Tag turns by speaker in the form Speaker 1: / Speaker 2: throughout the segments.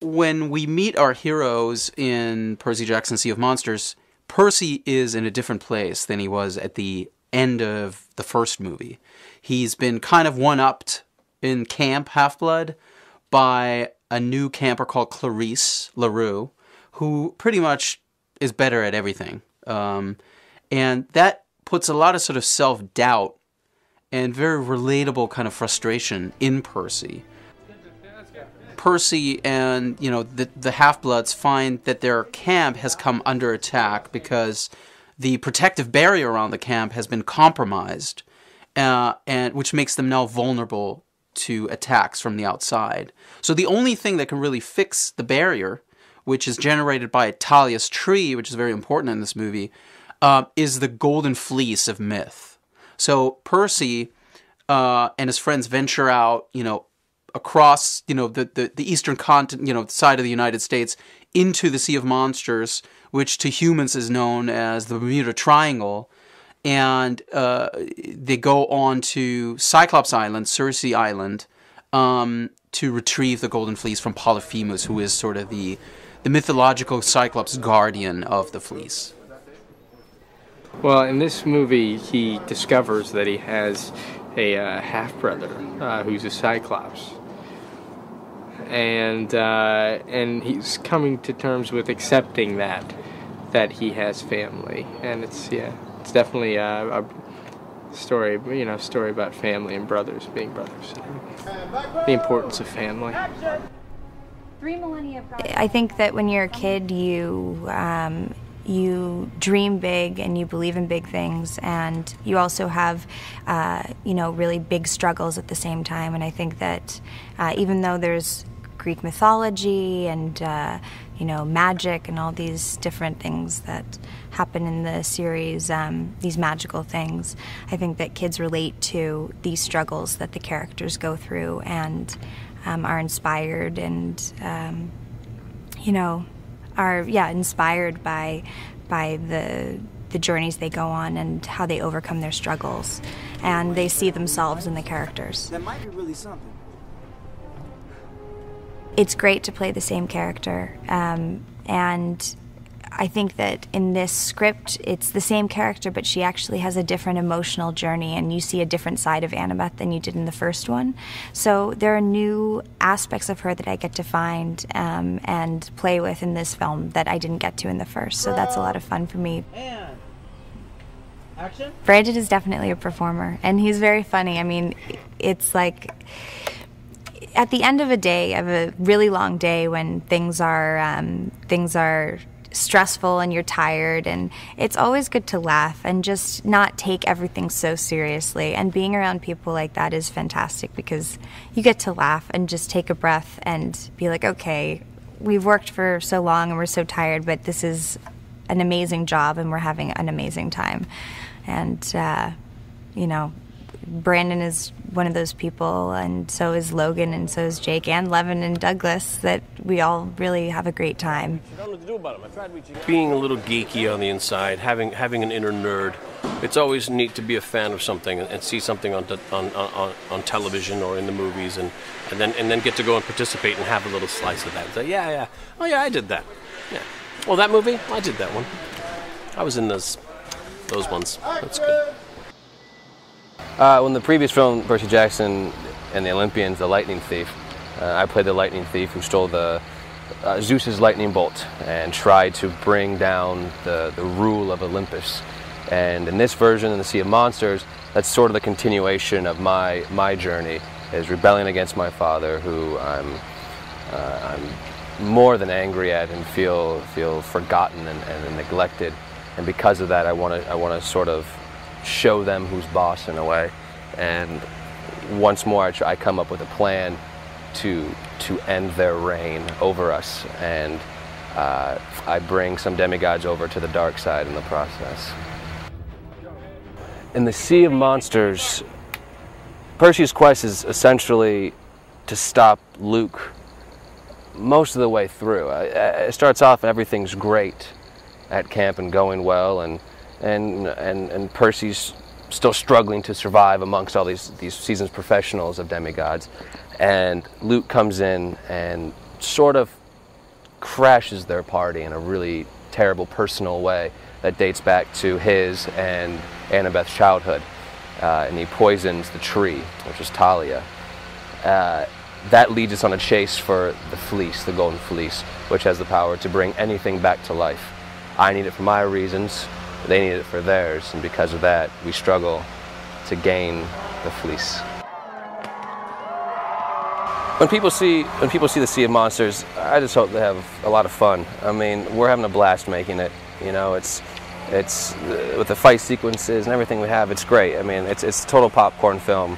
Speaker 1: when we meet our heroes in Percy Jackson's Sea of Monsters, Percy is in a different place than he was at the end of the first movie. He's been kind of one-upped in Camp Half-Blood by a new camper called Clarice LaRue, who pretty much is better at everything. And that puts a lot of sort of self-doubt and very relatable kind of frustration in Percy. Percy and, the Half-Bloods find that their camp has come under attack because the protective barrier around the camp has been compromised, and which makes them now vulnerable to attacks from the outside. So the only thing that can really fix the barrier, which is generated by Talia's tree, which is very important in this movie, is the golden fleece of myth. So Percy and his friends venture out, across, the eastern continent, side of the United States into the Sea of Monsters, which to humans is known as the Bermuda Triangle. And they go on to Cyclops Island, Circe Island, to retrieve the Golden Fleece from Polyphemus, who is sort of the mythological Cyclops guardian of the fleece.
Speaker 2: Well, in this movie, he discovers that he has a half-brother who's a Cyclops. And he's coming to terms with accepting that he has family. And it's definitely a story, story about family and brothers being brothers. The importance of family.
Speaker 3: I think that when you're a kid, you dream big and you believe in big things, and you also have, really big struggles at the same time. And I think that even though there's Greek mythology and, magic and all these different things that happen in the series, these magical things, I think that kids relate to these struggles that the characters go through and are inspired and, are inspired by the journeys they go on and how they overcome their struggles, and they see themselves in the characters.
Speaker 4: That might be really something.
Speaker 3: It's great to play the same character, and I think that in this script it's the same character, but she actually has a different emotional journey, and you see a different side of Annabeth than you did in the first one. So there are new aspects of her that I get to find and play with in this film that I didn't get to in the first, so that's a lot of fun for me.
Speaker 4: And action?
Speaker 3: Brandon is definitely a performer, and he's very funny. I mean, it's like at the end of a day, of a really long day when things are stressful and you're tired, and it's always good to laugh and just not take everything so seriously, and being around people like that is fantastic because you get to laugh and just take a breath and be like, okay, we've worked for so long and we're so tired, but this is an amazing job and we're having an amazing time. And Brandon is one of those people, and so is Logan, and so is Jake and Levin and Douglas, that we all really have a great time.
Speaker 5: Being a little geeky on the inside, having an inner nerd, it's always neat to be a fan of something and see something on television or in the movies, and then get to go and participate and have a little slice of that. So, oh yeah, I did that. Yeah. Well, that movie, I did that one. I was in those ones. That's good.
Speaker 6: When the previous film, Percy Jackson and the Olympians, The Lightning Thief, I played the lightning thief who stole Zeus's lightning bolt and tried to bring down the rule of Olympus. And in this version, in the Sea of Monsters, that's sort of the continuation of my journey, is rebelling against my father, who I'm more than angry at and feel forgotten and neglected. And because of that, I want to sort of show them who's boss in a way, and once more I come up with a plan to end their reign over us, and I bring some demigods over to the dark side in the process. In the Sea of Monsters, Percy's quest is essentially to stop Luke most of the way through. It starts off, everything's great at camp and going well, and Percy's still struggling to survive amongst all these seasoned professionals of demigods. And Luke comes in and sort of crashes their party in a really terrible personal way that dates back to his and Annabeth's childhood. And he poisons the tree, which is Talia. That leads us on a chase for the fleece, the golden fleece, which has the power to bring anything back to life. I need it for my reasons, they need it for theirs, and because of that, we struggle to gain the fleece. When people see the Sea of Monsters, I just hope they have a lot of fun. I mean, we're having a blast making it. You know, it's with the fight sequences and everything we have, it's great. I mean, it's a total popcorn film.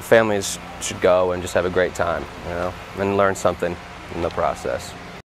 Speaker 6: Families should go and just have a great time, you know, and learn something in the process.